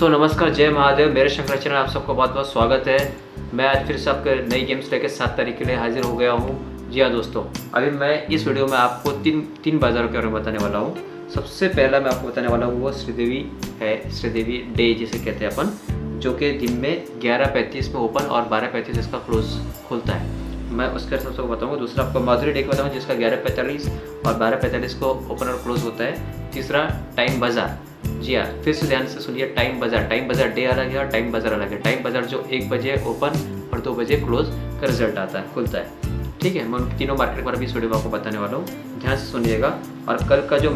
दोस्तों नमस्कार, जय महादेव। मेरे शंकर चैनल आप सबको बहुत बहुत स्वागत है। मैं आज फिर से आपके नई गेम्स लेकर 7 तारीख के लिए हाजिर हो गया हूँ। जी हाँ दोस्तों, अभी मैं इस वीडियो में आपको तीन बाज़ारों के बारे में बताने वाला हूँ। सबसे पहला मैं आपको बताने वाला हूँ वो श्रीदेवी है, श्रीदेवी डे जिसे कहते हैं अपन, जो कि दिन में 11:35 में ओपन और 12:35 इसका क्लोज खुलता है। मैं उसके सबसे बताऊँगा। दूसरा आपको माधुरी डे का बताऊँगा जिसका 11:45 और 12:45 को ओपन और क्लोज होता है। तीसरा टाइम बाज़ार। जी हाँ, फिर से ध्यान से सुनिए, टाइम बाज़ार डे अलग है और टाइम बाज़ार अलग है। टाइम बाज़ार जो 1 बजे ओपन और 2 बजे क्लोज का रिजल्ट आता है, खुलता है। ठीक है, मैं उन तीनों मार्केट के बारे में इस वीडियो में आपको बताने वाला हूँ। ध्यान से सुनिएगा। और कल का जो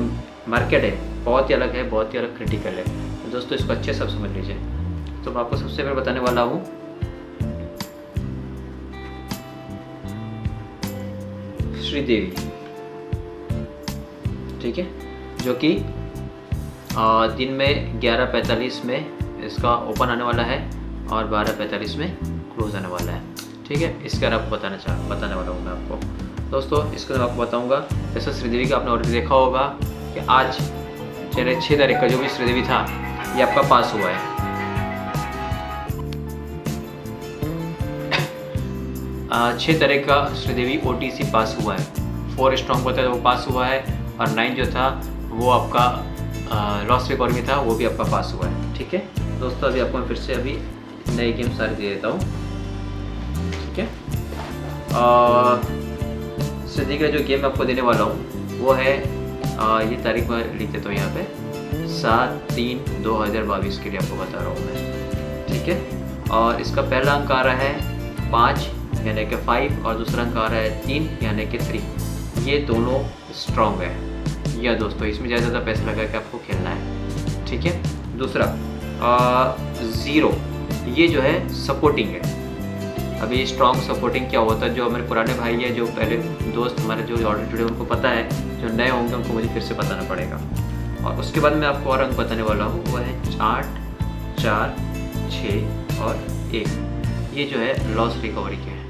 मार्केट है बहुत ही अलग है, बहुत ही अलग क्रिटिकल है, तो दोस्तों इसको अच्छे से समझ लीजिए। तो मैं आपको सबसे पहले बताने वाला हूँ श्रीदेवी, ठीक है, जो कि दिन में 11:45 में इसका ओपन आने वाला है और 12:45 में क्लोज आने वाला है। ठीक है, इसके बारे में आपको बताने वाला हूँ मैं आपको। दोस्तों इसके बारे में आपको बताऊँगा। जैसे श्रीदेवी का आपने ऑलरेडी देखा होगा कि आज 6 तारीख का जो भी श्रीदेवी था ये आपका पास हुआ है। 6 तारीख का श्रीदेवी OTC पास हुआ है। 4 स्ट्रॉन्ग होता है वो पास हुआ है और 9 जो था वो आपका लॉस रिकॉर्ड में था, वो भी आपका पास हुआ है। ठीक है दोस्तों, अभी आपको मैं फिर से अभी नए गेम सारे दे देता हूँ। ठीक है, श्रीदेवी का जो गेम आपको देने वाला हूँ वो है ये तारीख में लिख देता हूँ यहाँ पे 7/3/2022 के लिए आपको बता रहा हूँ मैं। ठीक है, और इसका पहला अंक आ रहा है 5 यानी कि 5 और दूसरा अंक आ रहा है 3 यानी कि 3। ये दोनों स्ट्रॉन्ग है। या दोस्तों इसमें ज़्यादा पैसा लगा के आपको खेलना है। ठीक है, दूसरा 0 ये जो है सपोर्टिंग है। अभी स्ट्रॉन्ग सपोर्टिंग क्या होता है, जो हमारे पुराने भाई है, जो पहले दोस्त हमारे जो ऑलरेडी जुड़े उनको पता है, जो नए होंगे उनको मुझे फिर से बताना पड़ेगा। और उसके बाद मैं आपको और अंक बताने वाला हूँ वो है 8, 4, 6 और 1। ये जो है लॉस रिकवरी के हैं।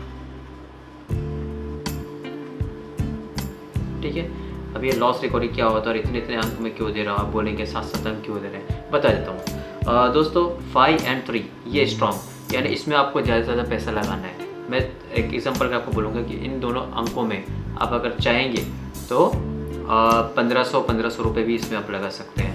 ठीक है, अब ये लॉस रिकवरी क्या होता है और इतने अंक में क्यों दे रहा हूँ, आप बोलेंगे 7 अंक क्यों दे रहे हैं, बता देता हूँ। दोस्तों 5 और 3 ये स्ट्रॉन्ग, यानी इसमें आपको ज़्यादा से ज़्यादा पैसा लगाना है। मैं एक एग्जांपल आपको बोलूँगा कि इन दोनों अंकों में आप अगर चाहेंगे तो 1500 रुपये भी इसमें आप लगा सकते हैं।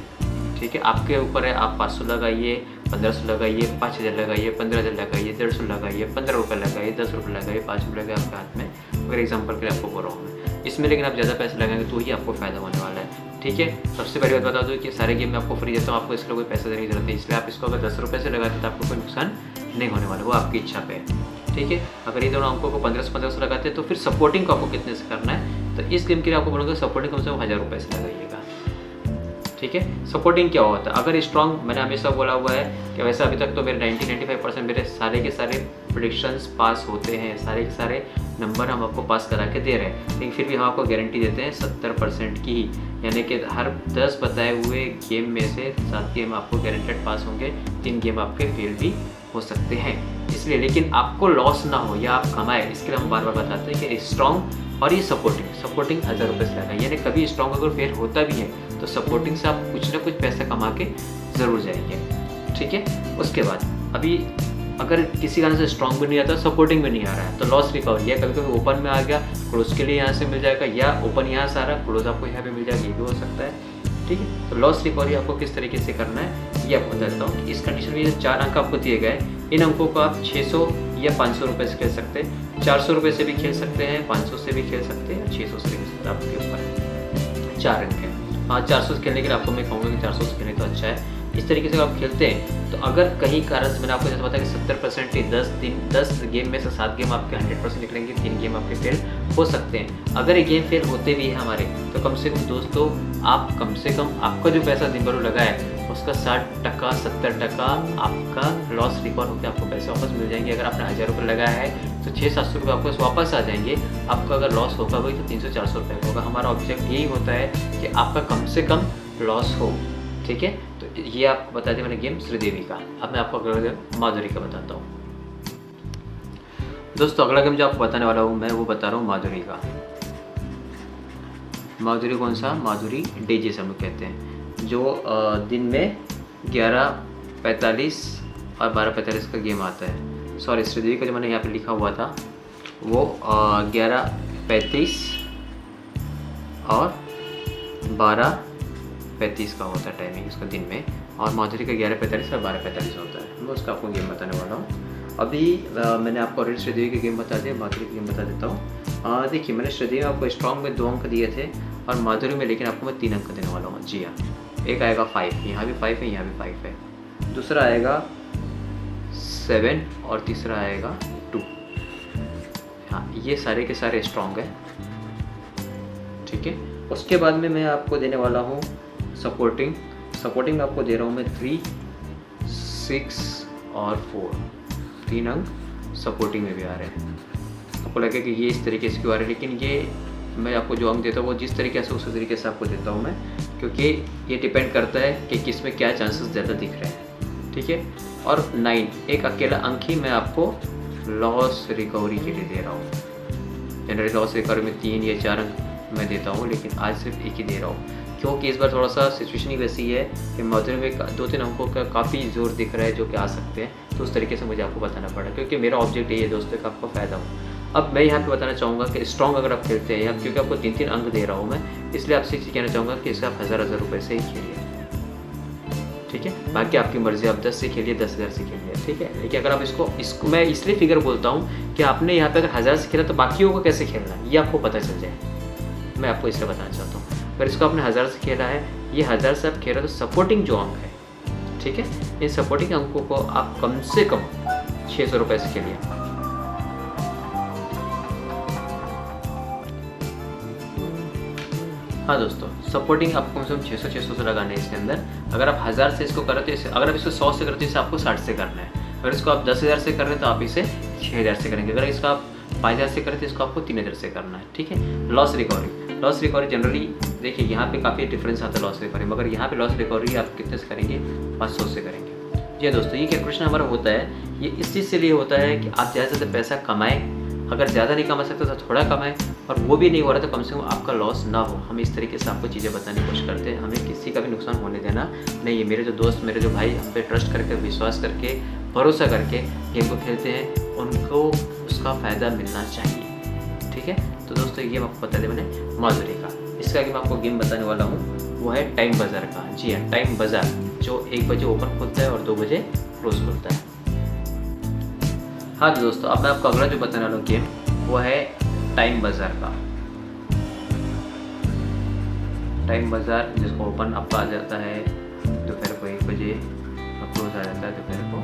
ठीक है, आपके ऊपर है। आप 500 लगाइए, 1500 लगाइए, 5000 लगाइए, 15000 लगाइए, 150 लगाइए, 15 रुपये लगाइए, 10 रुपये लगाइए, 5 रुपये लगाइए आपके हाथ में, अगर एग्जांपल के लिए आपको बोल रहा हूँ मैं इसमें। लेकिन आप ज़्यादा पैसे लगाएंगे तो ही आपको फ़ायदा होने वाला है। ठीक है, सबसे पहले बात बता दूँ कि सारे गेम में आपको फ्री देता हूँ, आपको इसके लिए कोई पैसा देने की जरूरत है। इसलिए आप इसको अगर 10 रुपये से लगाते तो आपको कोई नुकसान नहीं होने वाला, वो आपकी इच्छा पे है। ठीक है, अगर ये दोनों अंकों को 1500 लगाते हैं तो फिर सपोर्टिंग को आपको कितने से करना है, तो इस गेम के लिए आपको बोलूँगा सपोर्टिंग कम से कम 1000 रुपये से लगाइएगा। ठीक है, सपोर्टिंग क्या होता है, अगर स्ट्रॉन्ग, मैंने हमेशा बोला हुआ है कि वैसे अभी तक तो मेरे 90-95% मेरे सारे के सारे प्रेडिक्शंस पास होते हैं, सारे के सारे नंबर हम आपको पास करा के दे रहे हैं। लेकिन फिर भी हम आपको गारंटी देते हैं 70% की ही, यानी कि हर 10 बताए हुए गेम में से 7 गेम आपको गारंटेड पास होंगे, 3 गेम आपके फेल भी हो सकते हैं। इसलिए लेकिन आपको लॉस ना हो या आप कमाए, इसके लिए हम बार बार बताते हैं कि स्ट्रॉन्ग और ये सपोर्टिंग 1000 रुपये से लगाए। यानी कभी स्ट्रॉन्ग अगर फेल होता भी है तो सपोर्टिंग से आप कुछ ना कुछ पैसा कमा के ज़रूर जाएंगे। ठीक है, उसके बाद अभी अगर किसी कारण से स्ट्रॉन्ग भी नहीं आता, सपोर्टिंग भी नहीं आ रहा है, तो लॉस रिकवरी है। कभी कभी ओपन में आ गया, क्लोज के लिए यहाँ से मिल जाएगा, या ओपन यहाँ से आ रहा, क्लोज आपको यहाँ पे मिल जाएगा, ये भी हो सकता है। ठीक है, तो लॉस रिकवरी आपको किस तरीके से करना है ये आपको बता देता हूँ। इस कंडीशन में ये 4 अंक आपको दिए गए, इन अंकों को आप 600 या 500 रुपये से खेल सकते हैं, 400 रुपये से भी खेल सकते हैं, 500 से भी खेल सकते हैं, 600 से भी खेल सकते हैं, आपके ऊपर 4 अंक है। हाँ, 400 से खेलने के लिए आपको मैं कहूँगा कि 400 से खेलने तो अच्छा है। इस तरीके से आप खेलते हैं तो अगर कहीं कारण से, मैंने आपको जैसे बताया कि 70% ही 10 गेम में से 7 गेम आपके 100% निकलेंगे, 3 गेम आपके फेल हो सकते हैं। अगर ये गेम फेल होते भी हैं हमारे, तो कम से कम दोस्तों आप कम से कम आपका जो पैसा दिन भर लगा है उसका 60% 70% आपका लॉस रिकवर होकर आपको पैसे वापस मिल जाएंगे। अगर आपने 1000 रुपये लगाया है तो 600-700 रुपये आपको वापस आ जाएंगे। आपका अगर लॉस होगा वही तो 300-400 रुपये होगा। हमारा ऑब्जेक्ट यही होता है कि आपका कम से कम लॉस हो। ठीक है, तो ये आपको बता दें मैंने गेम श्रीदेवी का। अब मैं आपको अगला गेम माधुरी का बताता हूँ। दोस्तों अगला गेम जो आपको बताने वाला हूँ मैं वो बता रहा हूँ माधुरी का। माधुरी कौन सा, माधुरी डे जिसे हम लोग कहते हैं, जो दिन में 45 और 12:45 का गेम आता है। सॉरी, श्रीदेवी का जो मैंने यहाँ पे लिखा हुआ था वो 11:35 और 12:35 का होता है टाइमिंग उसका दिन में, और माधुरी का 11:45 और 12:45 होता है। मैं उसका आपको गेम बताने वाला हूँ। अभी मैंने आपको ऑलरेडी श्रीदेवी के गेम बता दिए, माधुरी के गेम बता देता हूँ। देखिए, मैंने श्रीदेवी में आपको स्ट्रॉन्ग में 2 अंक दिए थे और माधुरी में लेकिन आपको मैं 3 अंक देने वाला हूँ। जी हाँ, एक आएगा 5, यहाँ भी 5 है, यहाँ भी 5 है। दूसरा आएगा 7 और तीसरा आएगा 2। हाँ, ये सारे के सारे स्ट्रॉन्ग है। ठीक है, उसके बाद में मैं आपको देने वाला हूँ सपोर्टिंग में आपको दे रहा हूँ मैं 3, 6 और 4, 3 अंक सपोर्टिंग में भी आ रहे हैं। आपको लगे कि ये इस तरीके से क्यों आ रहे हैं, लेकिन ये मैं आपको जो अंक देता हूँ वो जिस तरीके से उसी तरीके से आपको देता हूँ मैं, क्योंकि ये डिपेंड करता है कि किस में क्या चांसेस ज़्यादा दिख रहे हैं। ठीक है, और 9 एक अकेला अंक ही मैं आपको लॉस रिकवरी के लिए दे रहा हूँ। जनरली लॉस रिकवरी में 3 या 4 अंक मैं देता हूँ, लेकिन आज सिर्फ एक ही दे रहा हूँ, क्योंकि इस बार थोड़ा सा सिचुएशन ही वैसी है कि माधुरी में 2-3 अंकों का काफ़ी जोर दिख रहा है जो कि आ सकते हैं, तो उस तरीके से मुझे आपको बताना पड़ा, क्योंकि मेरा ऑब्जेक्ट यही है दोस्तों कि आपको फ़ायदा हो। अब मैं यहाँ पे बताना चाहूँगा कि स्ट्रॉन्ग अगर आप खेलते हैं, क्योंकि आपको 3-3 अंक दे रहा हूँ मैं, इसलिए आपसे एक चीज़ कहना चाहूँगा कि इसे आप 1000 रुपये से ही खेलिए। ठीक है, बाकी आपकी मर्ज़ी, आप 10 से खेलिए, 10,000 से खेलिए। ठीक है, लेकिन अगर आप इसको मैं इसलिए फिगर बोलता हूँ कि आपने यहाँ पे अगर 1000 से खेला तो बाकियों को कैसे खेलना है ये आपको पता चल जाए, मैं आपको इसलिए बताना चाहता हूँ। अगर इसको आपने 1000 से खेला है, ये 1000 से आप खेल रहे हो तो सपोर्टिंग जो अंक है, ठीक है, इन सपोर्टिंग अंकों को आप कम से कम 600 रुपये से खेलिए। हाँ दोस्तों, सपोर्टिंग आपको कम से कम 600 से लगाना है इसके अंदर। अगर आप 1000 से इसको करें तो अगर आप इसको 100 से करते तो इसे आपको 60 से करना है। अगर इसको आप 10,000 से कर रहे हैं तो आप इसे 6,000 से करेंगे। अगर इसको आप 5,000 से करें तो इसको आपको 3,000 से करना है। ठीक है, लॉस रिकवरी जनरली देखिए यहाँ पे काफ़ी डिफरेंस आता है लॉस रिकवरी, मगर यहाँ पे लॉस रिकवरी आप कितने से करेंगे, 500 से करेंगे। जी दोस्तों, ये कैलकुलेशन हमारा होता है, ये इस चीज़ से लिए होता है कि आप ज़्यादा से ज़्यादा पैसा कमाएं। अगर ज़्यादा नहीं कमा सकते तो थोड़ा कमाएं, और वो भी नहीं हो रहा तो कम से कम आपका लॉस ना हो। हम इस तरीके से आपको चीज़ें बताने की कोशिश करते हैं, हमें किसी का भी नुकसान होने देना नहीं है। मेरे जो दोस्त, मेरे जो भाई हम पे ट्रस्ट करके, विश्वास करके, भरोसा करके गेम को खेलते हैं, उनको उसका फ़ायदा मिलना चाहिए। ठीक है, तो दोस्तों ये गेम आपको बता दें मैंने माधुरी का। इसका आगे मैं आपको गेम बताने वाला हूँ वो है टाइम बाज़ार का। जी हाँ, टाइम बाज़ार जो 1 बजे ओपन खुलता है और 2 बजे क्लोज खुलता है। हाँ तो दोस्तों, अब मैं आपको अगला जो बताने वाला हूँ गेम वो है टाइम बाज़ार का। टाइम बाज़ार जिसको ओपन आपका आ जाता है दोपहर को 1 बजे और क्लोज आ जाता है दोपहर को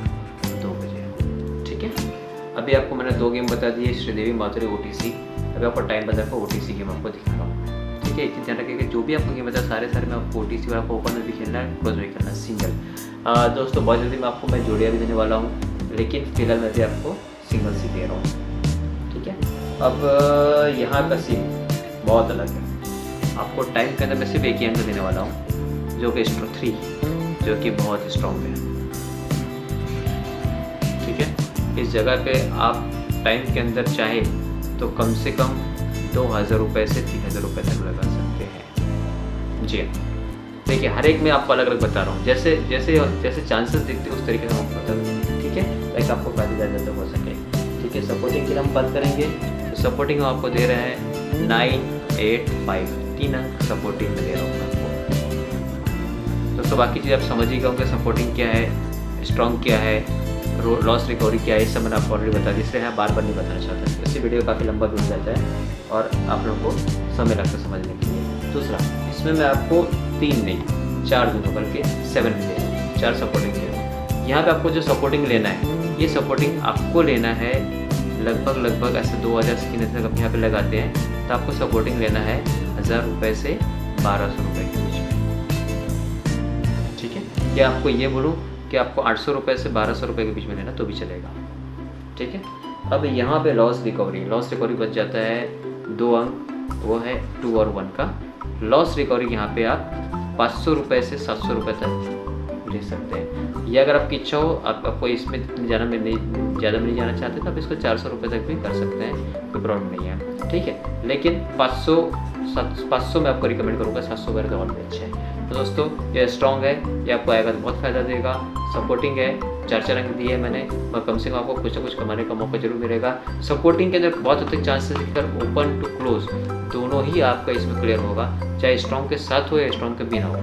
2 बजे। ठीक है, अभी आपको मैंने 2 गेम बता दिए, श्रीदेवी, माधुरी, OTC। अभी आपको टाइम बाज़ार का OTC गेम आपको दिखा रहा हूँ। ठीक है, एक चीज़ ध्यान रखिए कि जो भी आपको गेम बता सारे मैं आपको OTC और आपको ओपन में भी खेलना है, क्लोज में खेलना है, सिंगल। दोस्तों बहुत जल्दी मैं आपको जोड़िया भी देने वाला हूँ, लेकिन फिलहाल मैं भी आपको सिंगल से दे रहा हूँ। ठीक है, अब यहाँ का सीन बहुत अलग है। आपको टाइम के अंदर मैं सिर्फ एक ही अंक देने वाला हूँ जो कि 3, जो कि बहुत स्ट्रॉन्ग है। ठीक है, इस जगह पे आप टाइम के अंदर चाहे तो कम से कम 2,000 रुपये से 3,000 रुपये तक लगा सकते हैं। जी देखिए, हर एक में आपको अलग अलग बता रहा हूँ, जैसे जैसे जैसे चांसेस दिखते हैं उस तरीके से हम बता रहे हैं। ठीक है, ताकि आपको फ़ायदा ज़्यादा हो सके। ठीक है, सपोर्टिंग की हम बात करेंगे तो सपोर्टिंग आपको दे रहे हैं 9, 8, 5, 3 अंक सपोर्टिंग में दे रहा हूँ आपको। दोस्तों बाकी चीज़ आप समझ ही गए, सपोर्टिंग क्या है, स्ट्रॉन्ग क्या है, लॉस रिकवरी क्या है, ये सब मैंने आपको ऑलरेडी बता दी, इसलिए मैं बार बार नहीं बताना चाहता। इससे वीडियो काफ़ी लंबा भी हो जाता है और आप लोगों को समय लगता है समझने के लिए। दूसरा, इसमें मैं आपको 3 नहीं 4 दूँगा, बल्कि 7 दे रहा हूँ, 4 सपोर्टिंग दे रहा हूँ। यहाँ पे आपको जो सपोर्टिंग लेना है, ये सपोर्टिंग आपको लेना है लगभग ऐसे 2,000 से 3,000 तक यहाँ पे लगाते हैं, तो आपको सपोर्टिंग लेना है 1,000 रुपये से 1,200 रुपये के बीच में। ठीक है, क्या आपको ये बोलूँ कि आपको 800 रुपये से 1,200 रुपये के बीच में लेना तो भी चलेगा। ठीक है, अब यहाँ पे लॉस रिकवरी बच जाता है 2 अंक, वो है 2 और 1 का। लॉस रिकवरी यहाँ पे आप 500 रुपये से 700 रुपये तक ले सकते हैं, या अगर आपकी इच्छा हो आपको इसमें ज़्यादा में नहीं जाना चाहते तो आप इसको 400 रुपये तक भी कर सकते हैं, कोई प्रॉब्लम नहीं है। ठीक है, लेकिन 500 मैं आपको रिकमेंड करूँगा, 700 वगैरह तो और भी अच्छे हैं। तो दोस्तों ये स्ट्रॉन्ग है, ये आपको आएगा तो बहुत फ़ायदा देगा। सपोर्टिंग है, 4 अंक दिए हैं मैंने, और कम से कम आपको कुछ ना कुछ कमाने का मौका जरूर मिलेगा। सपोर्टिंग के अंदर बहुत अधिक चांसेस अगर ओपन टू क्लोज दोनों ही आपका इसमें क्लियर होगा, चाहे स्ट्रॉन्ग के साथ हो या स्ट्रॉन्ग के बिना हो।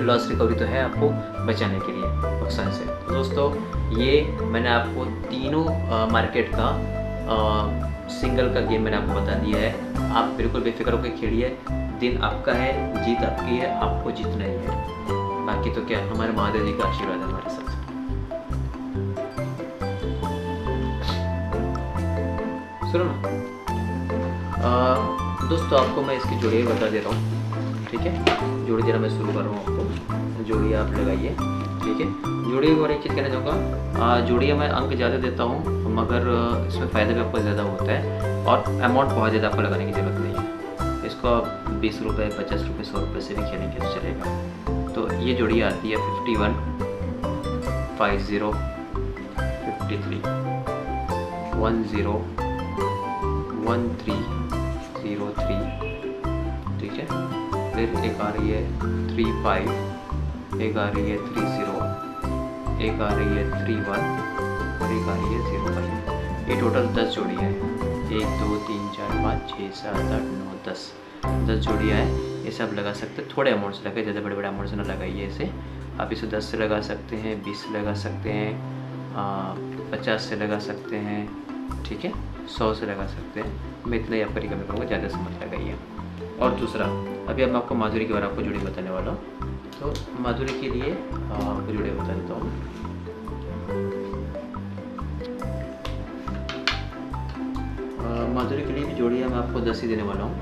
लॉस रिकवरी तो है आपको बचाने के लिए नुकसान से। तो दोस्तों ये मैंने आपको तीनों मार्केट का सिंगल का गेम मैंने आपको बता दिया है। आप बिल्कुल बेफिक्र होकर खेलिए, दिन आपका है, जीत आपकी है, आपको जीतना ही है। बाकी तो क्या, हमारे महादेव जी का आशीर्वाद है हमारे साथ। सुनो ना दोस्तों, आपको मैं इसकी जोड़ी बता दे रहा हूँ, ठीक है। जोड़ी जरा मैं शुरू कर रहा हूँ आपको, जोड़ी आप लगाइए, ठीक है। जोड़ी और एक चीज़ कहना चाहूँगा, जोड़ी मैं अंक ज़्यादा देता हूँ मगर इसमें फ़ायदा भी आपको ज़्यादा होता है और अमाउंट बहुत ज़्यादा आपको लगाने की ज़रूरत नहीं है। इसको आप 20 रुपये, 50 रुपये, 100 रुपये से भी खेलेंगे तो चलेगा। तो ये जोड़ी आती है 51, 50, 53, 10, 1303, ठीक है। फिर एक आ रही है 35, एक आ रही है 30, एक आ रही है 31 और एक आ रही है 05। ये टोटल 10 जोड़ियाँ हैं। 1 2 3 4 5 6 7 8 9 10 जोड़ियाँ हैं। ये सब लगा सकते हैं, थोड़े अमाउंट से लगाए, ज़्यादा बड़े बड़े अमाउंट से ना लगाइए इसे। आप इसे 10 से लगा सकते हैं, 20 से लगा सकते हैं, 50 से लगा सकते हैं, ठीक है, 100 से लगा सकते हैं। मैं इतना ही आपको रिकमेंड करूँगा, ज़्यादा से मत लगाइए। और दूसरा, अभी अब मैं आपको माधुरी के बारे में आपको जोड़ी बताने वाला हूँ। तो माधुरी के लिए आपको जोड़ी बता देता हूँ। माधुरी के लिए भी जोड़ियाँ मैं आपको 10 ही देने वाला हूँ,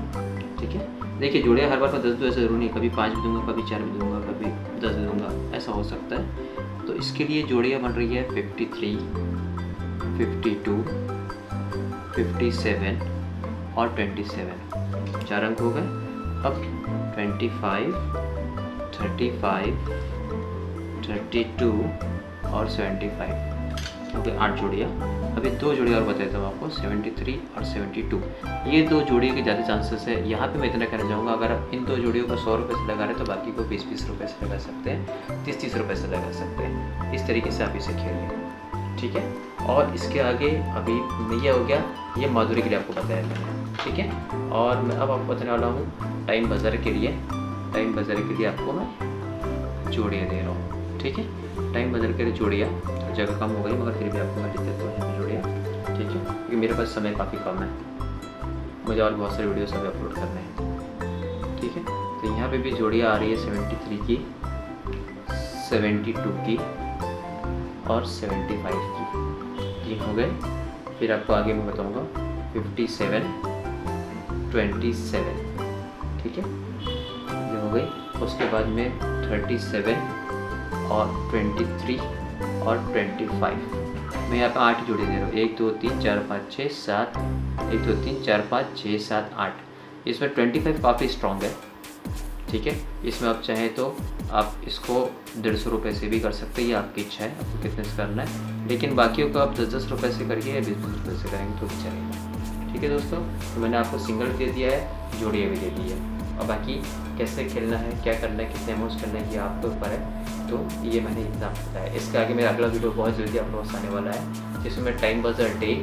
ठीक है। देखिए जोड़ियाँ हर बार मैं 10 दूँ ऐसा ज़रूरी नहीं, कभी 5 भी दूंगा, कभी 4 भी दूंगा, कभी 10 भी दूंगा, ऐसा हो सकता है। तो इसके लिए जोड़ियाँ बन रही है 53, 52, 57 और 27, 4 अंक हो गए। अब 25, 35, 32 और 75, ओके, 8 जोड़ियाँ। अभी 2 जोड़ियाँ और बता देता हूँ आपको, 73 और 72। ये 2 जोड़ियों के ज़्यादा चांसेस है। यहाँ पे मैं इतना कहना चाहूँगा, अगर आप इन 2 जोड़ियों को 100 रुपये से लगा रहे हैं तो बाकी को 20-20 रुपये से लगा सकते हैं, 30-30 रुपये से लगा सकते हैं। इस तरीके से आप इसे खेलिए, ठीक है। और इसके आगे अभी ये हो गया, ये माधुरी के लिए आपको बताया मैंने, ठीक है। और मैं अब आपको बताने वाला हूँ टाइम बाज़ार के लिए। टाइम बाज़ार के लिए आपको मैं जोड़ियाँ दे रहा हूँ, ठीक है। टाइम बाज़ार के लिए जोड़ियाँ, जगह कम हो गई मगर फिर भी आपको मैं दे देता हूँ जोड़ियाँ, ठीक है, क्योंकि मेरे पास समय काफ़ी कम है, मुझे और बहुत सारे वीडियोस अभी अपलोड करने हैं, ठीक है। तो यहाँ पे भी जोड़ियाँ आ रही है 73 की, 72 की और 75 की, ये हो गए। फिर आपको आगे मैं बताऊँगा 57, 27, ठीक है, ये हो गई। उसके बाद में 37 और 23 और 25। मैं यहाँ पे 8 जोड़े दे रहा हूँ, 1 2 3 4 5 6 7, 1 2 3 4 5 6 7 8। इसमें 25 काफ़ी स्ट्रॉन्ग है, ठीक है। इसमें आप चाहें तो आप इसको 150 रुपये से भी कर सकते हैं, ये आपकी इच्छा है आपको कितने से करना है। लेकिन बाकियों को आप 10-10 रुपये से करिए या 20-20 रुपये से करेंगे तो भी चलेगा, ठीक है दोस्तों। तो मैंने आपको सिंगल दे दिया है, जोड़ियाँ भी दे दी है, और बाकी कैसे खेलना है, क्या करना है, कितने अमाउंट्स करना है, ये आपके ऊपर है। तो ये मैंने इतना बताया। इसके आगे मेरा अगला वीडियो बहुत जल्दी आप लोगों को आने वाला है, जिसमें टाइम बाज़ार डे,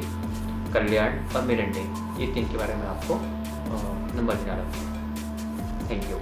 कल्याण और मिलन डे, ये 3 के बारे में आपको नंबर दिखा रहा हूँ। Thank you.